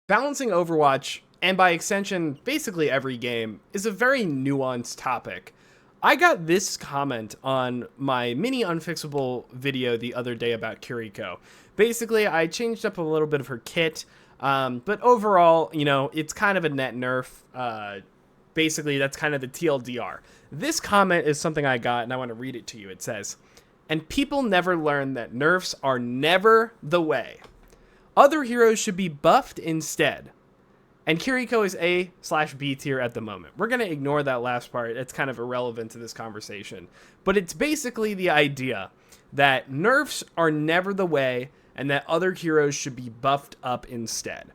Balancing Overwatch, and by extension, basically every game, is a very nuanced topic. I got this comment on my mini unfixable video the other day about Kiriko. Basically, I changed up a little bit of her kit, but overall, it's kind of a net nerf. Basically, that's kind of the TLDR. This comment is something I got, and I want to read it to you. It says, "And people never learn that nerfs are never the way. Other heroes should be buffed instead. And Kiriko is A/B tier at the moment." We're going to ignore that last part. It's kind of irrelevant to this conversation. But it's basically the idea that nerfs are never the way and that other heroes should be buffed up instead.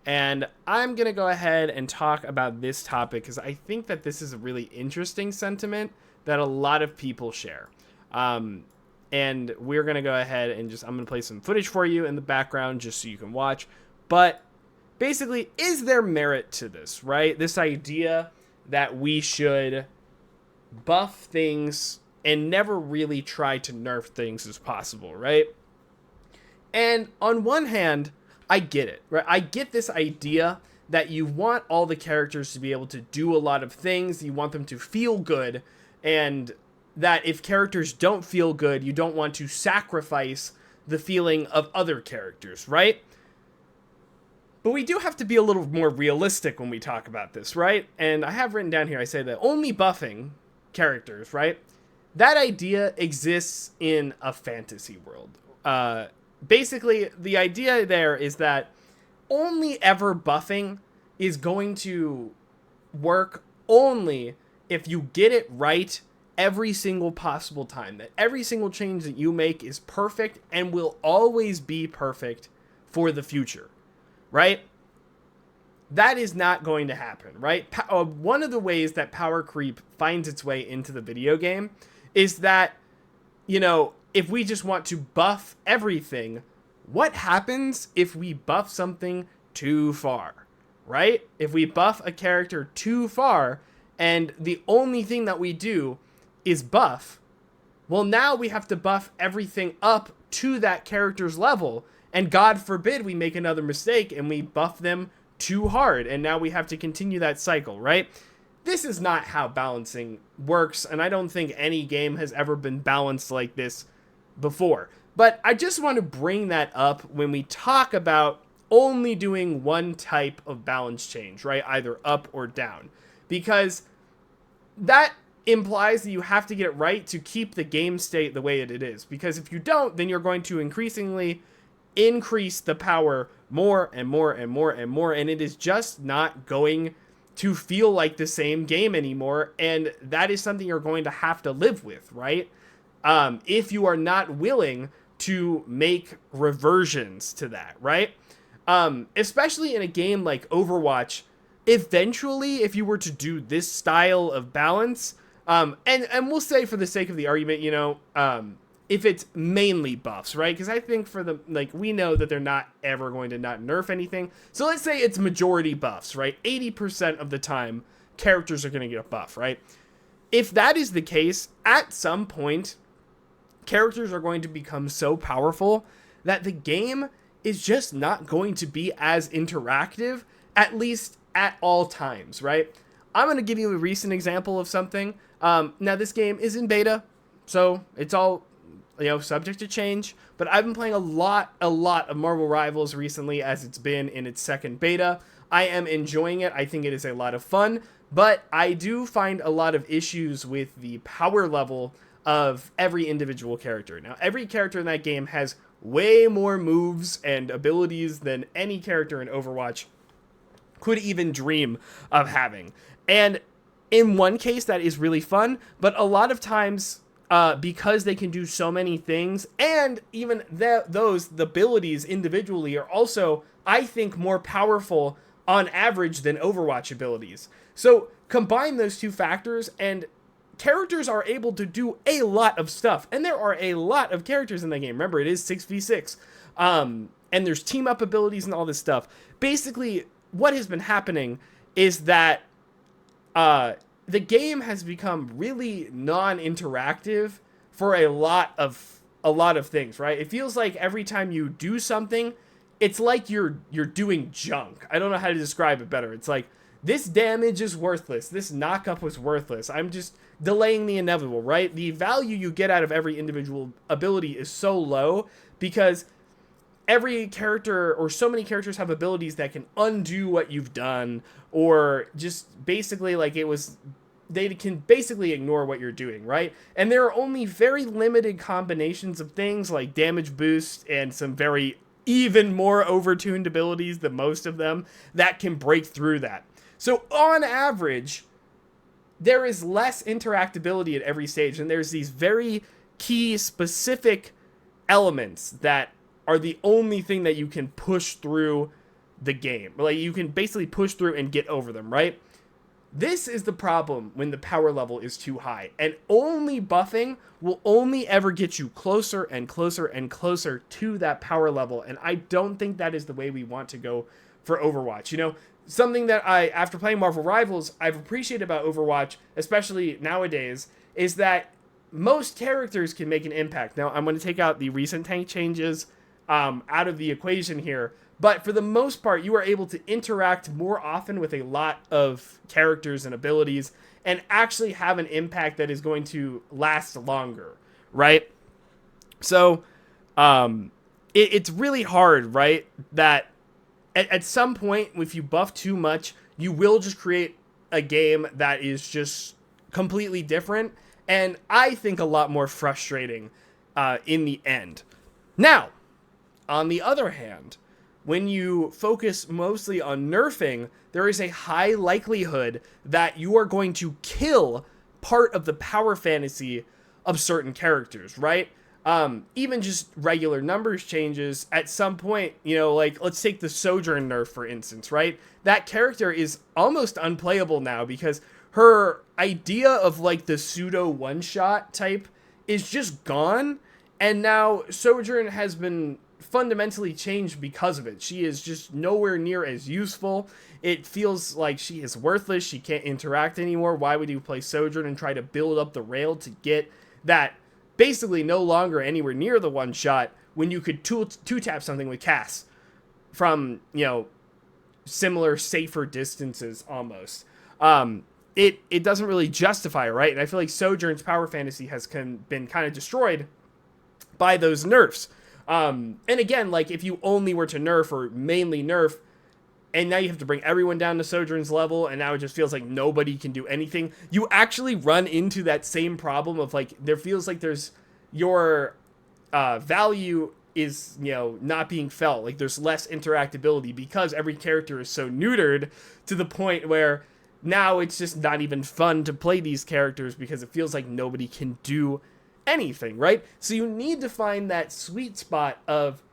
And I'm going to go ahead and talk about this topic because I think that this is a really interesting sentiment that a lot of people share. And we're going to go ahead and I'm going to play some footage for you in the background just so you can watch. But basically, is there merit to this, right? This idea that we should buff things and never really try to nerf things as possible, right? And on one hand, I get it, right? I get this idea that you want all the characters to be able to do a lot of things. You want them to feel good, and that if characters don't feel good, you don't want to sacrifice the feeling of other characters, right? But we do have to be a little more realistic when we talk about this, right? And I have written down here, I say that only buffing characters, right? That idea exists in a fantasy world. Basically, the idea there is that only ever buffing is going to work only if you get it right every single possible time. That every single change that you make is perfect and will always be perfect for the future, right? That is not going to happen, right? One of the ways that power creep finds its way into the video game is that, if we just want to buff everything, what happens if we buff something too far, right? If we buff a character too far and the only thing that we do is buff, well, now we have to buff everything up to that character's level, and God forbid we make another mistake and we buff them too hard, and now we have to continue that cycle, right? This is not how balancing works, and I don't think any game has ever been balanced like this before. But I just want to bring that up when we talk about only doing one type of balance change, right? Either up or down. Because that implies that you have to get it right to keep the game state the way it is. Because if you don't, then you're going to increasingly increase the power more and more and more and more, and it is just not going to feel like the same game anymore, and that is something you're going to have to live with, right? If you are not willing to make reversions to that, right? Especially in a game like Overwatch, eventually, if you were to do this style of balance, and we'll say for the sake of the argument, if it's mainly buffs, right? Because I think we know that they're not ever going to not nerf anything. So let's say it's majority buffs, right? 80% of the time, characters are going to get a buff, right? If that is the case, at some point, characters are going to become so powerful that the game is just not going to be as interactive, at least at all times, right? I'm going to give you a recent example of something. Now, this game is in beta, so it's all subject to change, but I've been playing a lot of Marvel Rivals recently as it's been in its second beta. I am enjoying it. I think it is a lot of fun, but I do find a lot of issues with the power level of every individual character. Now, every character in that game has way more moves and abilities than any character in Overwatch could even dream of having. And in one case, that is really fun, but a lot of times, because they can do so many things, and even the abilities individually are also, I think, more powerful on average than Overwatch abilities. So combine those two factors, and characters are able to do a lot of stuff. And there are a lot of characters in the game. Remember, it is 6v6. And there's team up abilities and all this stuff. Basically, what has been happening is that the game has become really non-interactive for a lot of things, right? It feels like every time you do something, it's like you're doing junk. I don't know how to describe it better. It's like, this damage is worthless. This knockup was worthless. I'm just delaying the inevitable, right? The value you get out of every individual ability is so low because every character, or so many characters, have abilities that can undo what you've done, or just basically like they can basically ignore what you're doing, right? And there are only very limited combinations of things like damage boost and some very even more overtuned abilities than most of them that can break through that. So on average, there is less interactability at every stage, and there's these very key specific elements that are the only thing that you can push through the game. Like, you can basically push through and get over them, right? This is the problem when the power level is too high, and only buffing will only ever get you closer and closer and closer to that power level, and I don't think that is the way we want to go for Overwatch. You know, something that after playing Marvel Rivals, I've appreciated about Overwatch, especially nowadays, is that most characters can make an impact. Now, I'm going to take out the recent tank changes out of the equation here, but for the most part, you are able to interact more often with a lot of characters and abilities and actually have an impact that is going to last longer, right? So, it's really hard, right? That at some point, if you buff too much, you will just create a game that is just completely different, and I think a lot more frustrating in the end. Now, on the other hand, when you focus mostly on nerfing, there is a high likelihood that you are going to kill part of the power fantasy of certain characters, right? Even just regular numbers changes at some point, you know, like let's take the Sojourn nerf, for instance, right? That character is almost unplayable now because her idea of like the pseudo one-shot type is just gone. And now Sojourn has been fundamentally changed because of it. She is just nowhere near as useful. It feels like she is worthless. She can't interact anymore. Why would you play Sojourn and try to build up the rail to get that basically no longer anywhere near the one shot when you could two-tap something with Cass from, you know, similar, safer distances almost. It doesn't really justify it, right? And I feel like Sojourn's power fantasy has been kind of destroyed by those nerfs. And again, like if you only were to nerf or mainly nerf, and now you have to bring everyone down to Sojourn's level, and now it just feels like nobody can do anything, you actually run into that same problem of like, there feels like there's your value is, you know, not being felt. Like there's less interactability because every character is so neutered to the point where now it's just not even fun to play these characters because it feels like nobody can do anything, right? So you need to find that sweet spot of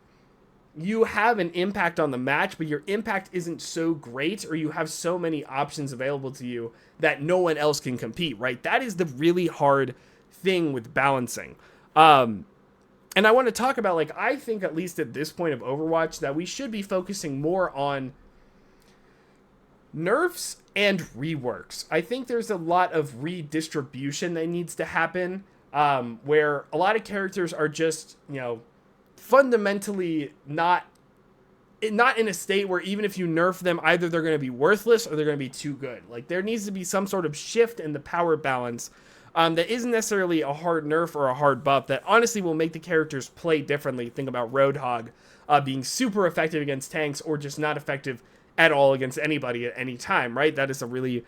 you have an impact on the match, but your impact isn't so great, or you have so many options available to you that no one else can compete, right? That is the really hard thing with balancing. And I want to talk about, like, I think at least at this point of Overwatch that we should be focusing more on nerfs and reworks. I think there's a lot of redistribution that needs to happen, where a lot of characters are just, you know, fundamentally not in a state where even if you nerf them, either they're going to be worthless or they're going to be too good. Like there needs to be some sort of shift in the power balance that isn't necessarily a hard nerf or a hard buff that honestly will make the characters play differently. Think about Roadhog being super effective against tanks or just not effective at all against anybody at any time, right? That is a really,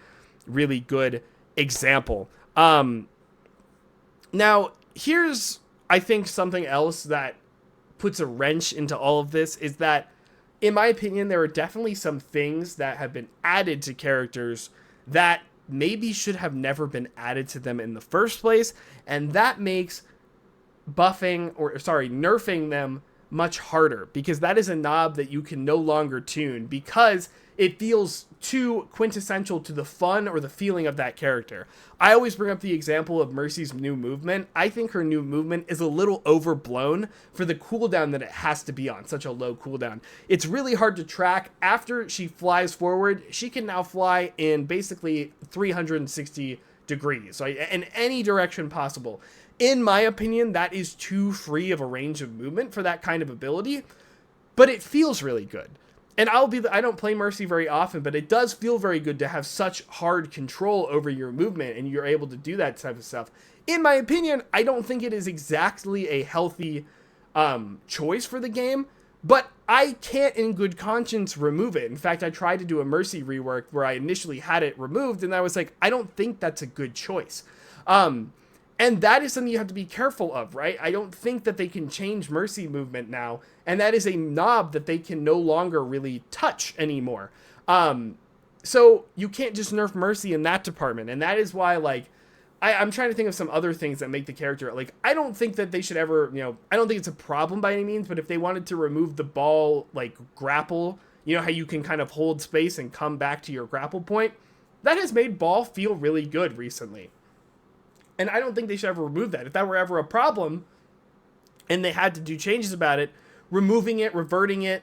really good example. Now, here's, I think, something else that puts a wrench into all of this is that, in my opinion, there are definitely some things that have been added to characters that maybe should have never been added to them in the first place, and that makes nerfing them much harder, because that is a knob that you can no longer tune because it feels too quintessential to the fun or the feeling of that character. I always bring up the example of Mercy's new movement. I think her new movement is a little overblown for the cooldown that it has to be on, such a low cooldown. It's really hard to track. After she flies forward, she can now fly in basically 360 degrees, so in any direction possible. In my opinion, that is too free of a range of movement for that kind of ability. but it feels really good. And I don't play Mercy very often, but it does feel very good to have such hard control over your movement and you're able to do that type of stuff. In my opinion, I don't think it is exactly a healthy choice for the game, but I can't in good conscience remove it. In fact, I tried to do a Mercy rework where I initially had it removed, and I was like, I don't think that's a good choice. And that is something you have to be careful of, right? I don't think that they can change Mercy movement now, and that is a knob that they can no longer really touch anymore. So you can't just nerf Mercy in that department, and that is why, like, I'm trying to think of some other things that make the character, like, I don't think that they should ever, I don't think it's a problem by any means, but if they wanted to remove the ball, like, grapple, how you can kind of hold space and come back to your grapple point, that has made ball feel really good recently. And I don't think they should ever remove that. If that were ever a problem and they had to do changes about it, removing it, reverting it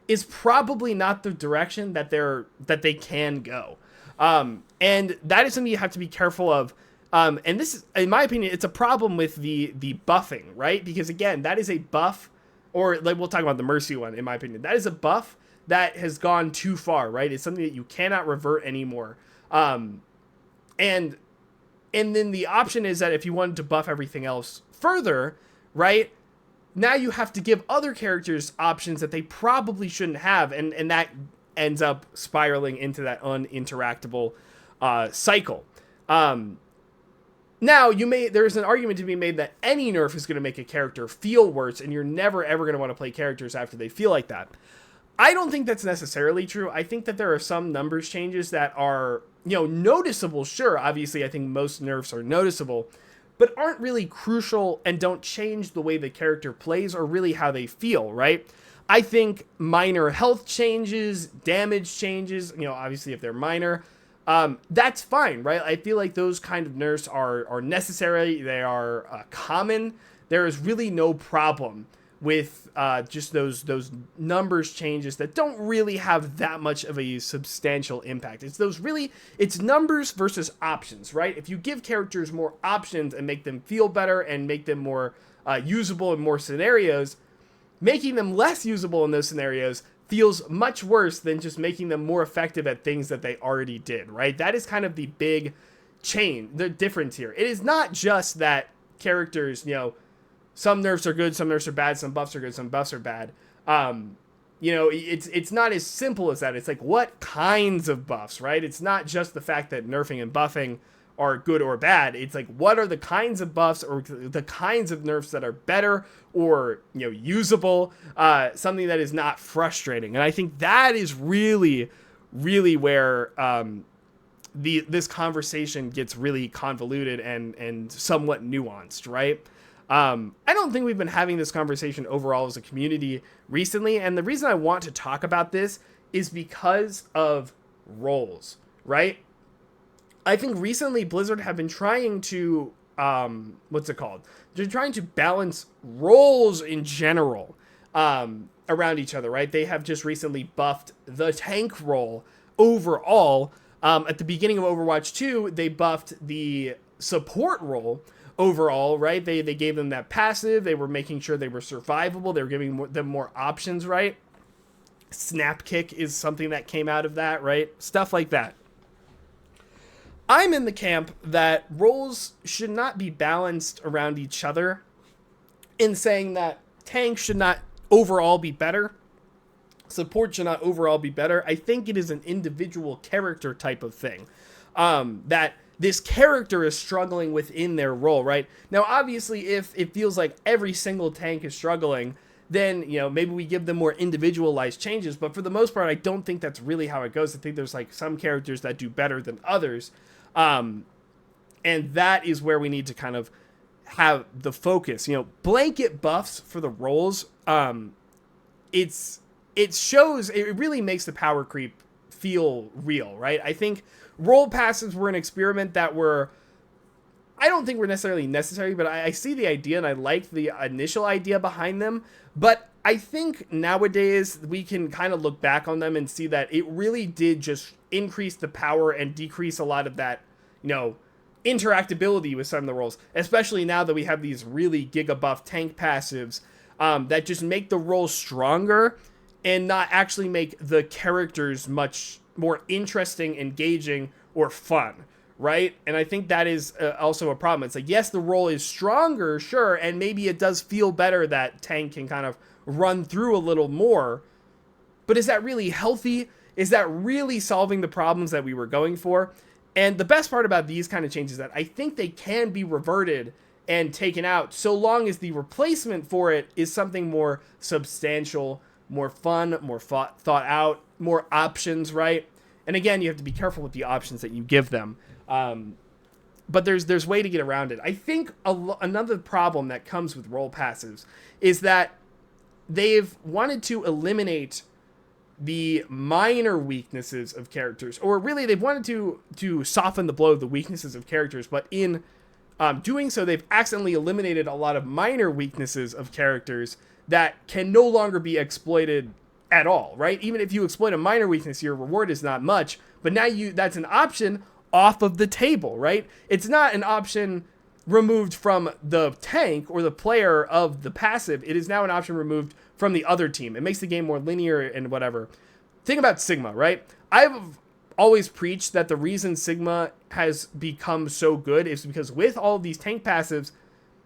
is probably not the direction that they can go. And that is something you have to be careful of. And this is, in my opinion, it's a problem with the buffing, right? Because again, that is a buff, or like we'll talk about the Mercy one, in my opinion. That is a buff that has gone too far, right? It's something that you cannot revert anymore. And then the option is that if you wanted to buff everything else further, right, now you have to give other characters options that they probably shouldn't have, and that ends up spiraling into that uninteractable cycle. Now, there's an argument to be made that any nerf is going to make a character feel worse, and you're never, ever going to want to play characters after they feel like that. I don't think that's necessarily true. I think that there are some numbers changes that are, noticeable. Sure, obviously, I think most nerfs are noticeable, but aren't really crucial and don't change the way the character plays or really how they feel, right? I think minor health changes, damage changes, obviously if they're minor, that's fine, right? I feel like those kind of nerfs are necessary. They are common. There is really no problem with just those numbers changes that don't really have that much of a substantial impact. It's numbers versus options, right? If you give characters more options and make them feel better and make them more usable in more scenarios, making them less usable in those scenarios feels much worse than just making them more effective at things that they already did, right? That is kind of the big the difference here. It is not just that characters, some nerfs are good, some nerfs are bad, some buffs are good, some buffs are bad. It's not as simple as that. It's like, what kinds of buffs, right? It's not just the fact that nerfing and buffing are good or bad. It's like, what are the kinds of buffs or the kinds of nerfs that are better or, usable, something that is not frustrating. And I think that is really, really where this conversation gets really convoluted and somewhat nuanced, right? I don't think we've been having this conversation overall as a community recently, and the reason I want to talk about this is because of roles, right? I think recently Blizzard have been trying to, They're trying to balance roles in general around each other, right? They have just recently buffed the tank role overall. At the beginning of Overwatch 2, they buffed the support role overall, right? They gave them that passive. They were making sure they were survivable. They were giving them more options, right? Snap kick is something that came out of that, right? Stuff like that. I'm in the camp that roles should not be balanced around each other in saying that tank should not overall be better. Support should not overall be better. I think it is an individual character type of thing. That this character is struggling within their role, right? Now, obviously, if it feels like every single tank is struggling, then, maybe we give them more individualized changes. But for the most part, I don't think that's really how it goes. I think there's like some characters that do better than others. And that is where we need to kind of have the focus, blanket buffs for the roles. It really makes the power creep feel real, right? I think role passes were an experiment that I don't think were necessarily necessary, but I see the idea and I like the initial idea behind them. But I think nowadays we can kind of look back on them and see that it really did just increase the power and decrease a lot of that, interactability with some of the roles, especially now that we have these really giga buff tank passives that just make the role stronger and not actually make the characters much more interesting, engaging, or fun, right? And I think that is also a problem. It's like, yes, the role is stronger, sure, and maybe it does feel better that Tank can kind of run through a little more, but is that really healthy? Is that really solving the problems that we were going for? And the best part about these kind of changes is that I think they can be reverted and taken out so long as the replacement for it is something more substantial, more fun, more thought out, more options, right? And again, you have to be careful with the options that you give them. But there's way to get around it. I think another problem that comes with role passives is that they've wanted to eliminate the minor weaknesses of characters, or really they've wanted to soften the blow of the weaknesses of characters, but in doing so, they've accidentally eliminated a lot of minor weaknesses of characters that can no longer be exploited at all, right? Even if you exploit a minor weakness, your reward is not much, but now that's an option off of the table, right? It's not an option removed from the tank or the player of the passive. It is now an option removed from the other team. It makes the game more linear and whatever. Think about Sigma, right? I've always preached that the reason Sigma has become so good is because with all of these tank passives,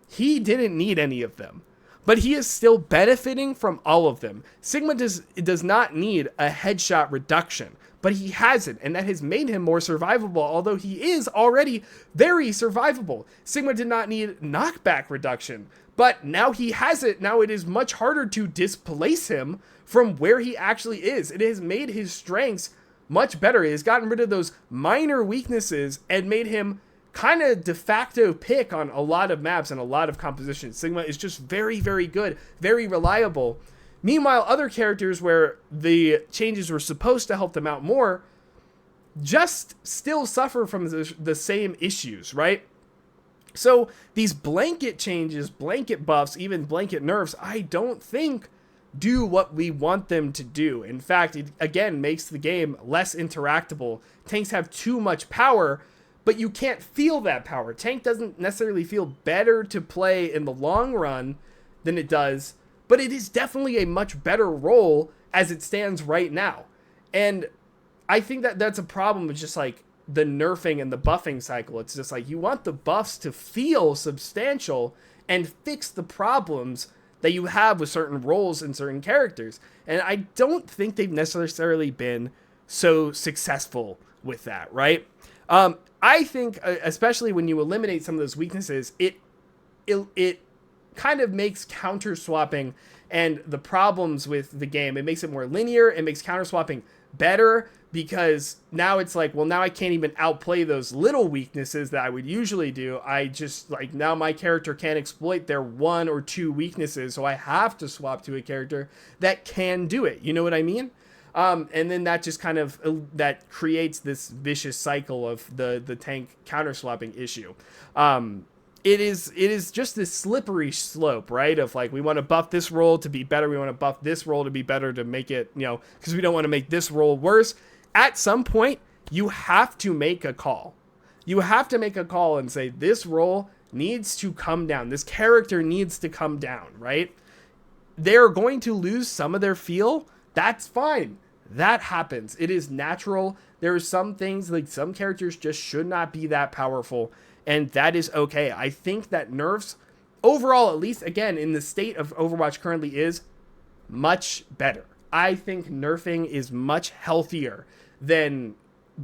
he didn't need any of them, but he is still benefiting from all of them. Sigma does not need a headshot reduction, but he has it, and that has made him more survivable, although he is already very survivable. Sigma did not need knockback reduction, but now he has it. Now it is much harder to displace him from where he actually is. It has made his strengths much better. It has gotten rid of those minor weaknesses and made him kind of de facto pick on a lot of maps and a lot of compositions. Sigma is just very, very good, very reliable. Meanwhile, other characters where the changes were supposed to help them out more just still suffer from the same issues, right? So these blanket changes, blanket buffs, even blanket nerfs, I don't think do what we want them to do. In fact, it again makes the game less interactable. Tanks have too much power, but you can't feel that power. Tank doesn't necessarily feel better to play in the long run than it does, but it is definitely a much better role as it stands right now. And I think that that's a problem with just like the nerfing and the buffing cycle. It's just like you want the buffs to feel substantial and fix the problems that you have with certain roles and certain characters. And I don't think they've necessarily been so successful with that, right? I think, especially when you eliminate some of those weaknesses, it kind of makes counter swapping and the problems with the game, it makes it more linear. It makes counter swapping better because now it's like, well, now I can't even outplay those little weaknesses that I would usually do. I just like, now my character can't exploit their one or two weaknesses. So I have to swap to a character that can do it. You know what I mean? And then that just kind of, that creates this vicious cycle of the tank counter swapping issue. It is just this slippery slope, right? Of like, we want to buff this role to be better. We want to buff this role to be better to make it, because we don't want to make this role worse. At some point, you have to make a call. You have to make a call and say, this role needs to come down. This character needs to come down, right? They're going to lose some of their feel. That's fine. That happens. It is natural. There are some things, like some characters just should not be that powerful. And that is okay. I think that nerfs, overall, at least, again, in the state of Overwatch currently, is much better. I think nerfing is much healthier than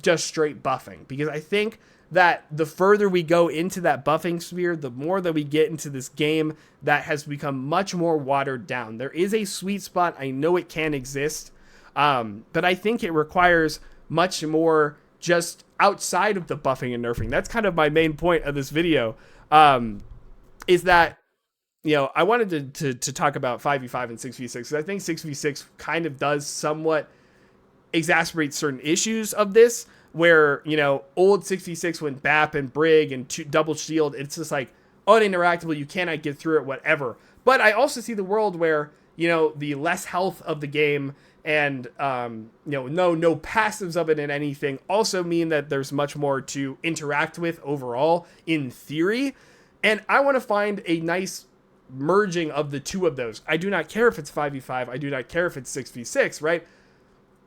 just straight buffing. Because I think that the further we go into that buffing sphere, the more that we get into this game that has become much more watered down. There is a sweet spot. I know it can exist. But I think it requires much more just outside of the buffing and nerfing. That's kind of my main point of this video, is that, I wanted to talk about 5v5 and 6v6, because I think 6v6 kind of does somewhat exacerbate certain issues of this, where, old 6v6 when BAP and Brig and double shield, it's just like uninteractable, you cannot get through it, whatever. But I also see the world where, the less health of the game and, no passives of it in anything also mean that there's much more to interact with overall in theory. And I want to find a nice merging of the two of those. I do not care if it's 5v5. I do not care if it's 6v6, right?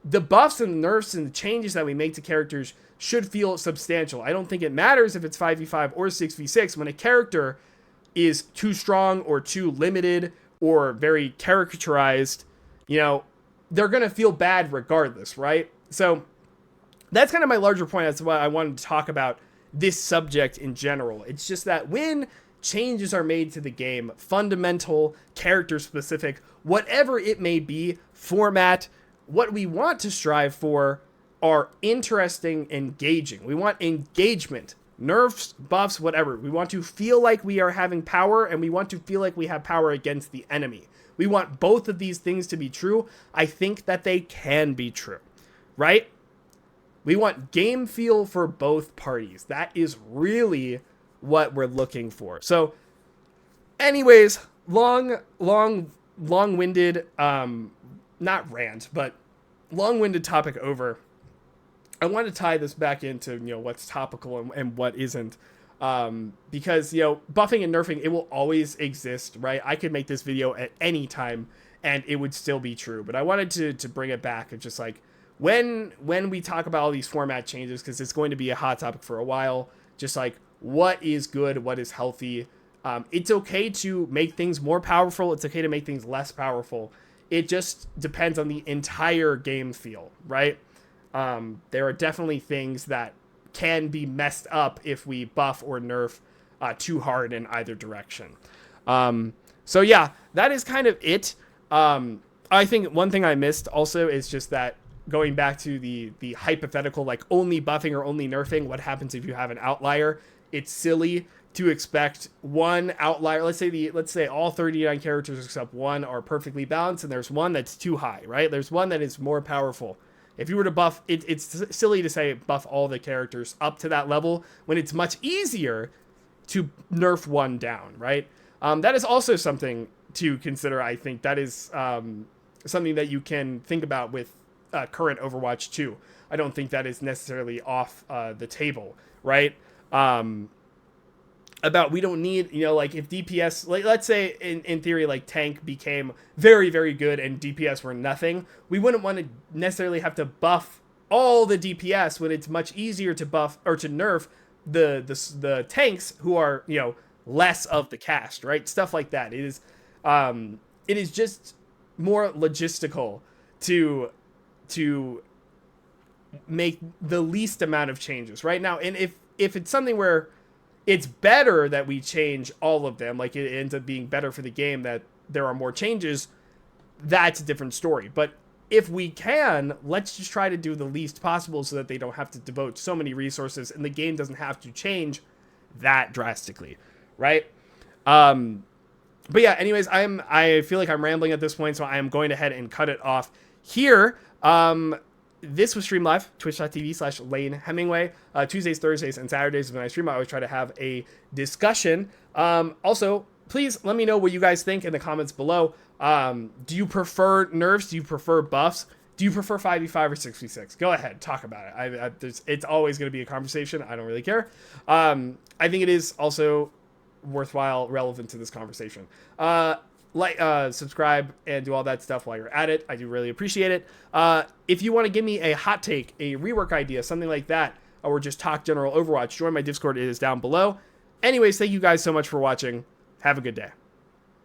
The buffs and the nerfs and the changes that we make to characters should feel substantial. I don't think it matters if it's 5v5 or 6v6 when a character is too strong or too limited or very caricaturized, they're going to feel bad regardless, right? So that's kind of my larger point. That's why I wanted to talk about this subject in general. It's just that when changes are made to the game, fundamental, character specific, whatever it may be, format, what we want to strive for are interesting, engaging. We want engagement, nerfs, buffs, whatever. We want to feel like we are having power, and we want to feel like we have power against the enemy. We want both of these things to be true. I think that they can be true, right? We want game feel for both parties. That is really what we're looking for. So anyways, long-winded, not rant, but long-winded topic over. I want to tie this back into, what's topical and what isn't. Because, buffing and nerfing, it will always exist, right? I could make this video at any time and it would still be true. But I wanted to bring it back of just like, when we talk about all these format changes, because it's going to be a hot topic for a while, just like what is good, what is healthy. It's okay to make things more powerful. It's okay to make things less powerful. It just depends on the entire game feel, right? There are definitely things that can be messed up if we buff or nerf too hard in either direction. So yeah, that is kind of it. I think one thing I missed also is just that going back to the hypothetical, like only buffing or only nerfing, what happens if you have an outlier? It's silly to expect one outlier. Let's say all 39 characters except one are perfectly balanced, and there's one that's too high, right? There's one that is more powerful. If you were to buff, it's silly to say buff all the characters up to that level when it's much easier to nerf one down, right? That is also something to consider. I think that is something that you can think about with current Overwatch 2. I don't think that is necessarily off the table, right? About we don't need, like if DPS, like let's say in theory, like tank became very, very good and DPS were nothing, we wouldn't want to necessarily have to buff all the DPS when it's much easier to buff or to nerf the tanks who are, less of the cast, right? Stuff like that. It is just more logistical to make the least amount of changes right now. And if it's something where it's better that we change all of them, like it ends up being better for the game that there are more changes, that's a different story. But if we can, let's just try to do the least possible so that they don't have to devote so many resources and the game doesn't have to change that drastically, right? But yeah, anyways, I feel like I'm rambling at this point, so I am going ahead and cut it off here. This was Stream Live, twitch.tv/Lane Hemingway. Tuesdays, Thursdays, and Saturdays when I stream, I always try to have a discussion. Also, please let me know what you guys think in the comments below. Do you prefer nerfs? Do you prefer buffs? Do you prefer 5v5 or 6v6? Go ahead, talk about it. It's always going to be a conversation. I don't really care. I think it is also worthwhile, relevant to this conversation. Subscribe, and do all that stuff while you're at it. I do really appreciate it. If you want to give me a hot take, a rework idea, something like that, or just talk general Overwatch, join my Discord. It is down below. Anyways, thank you guys so much for watching. Have a good day.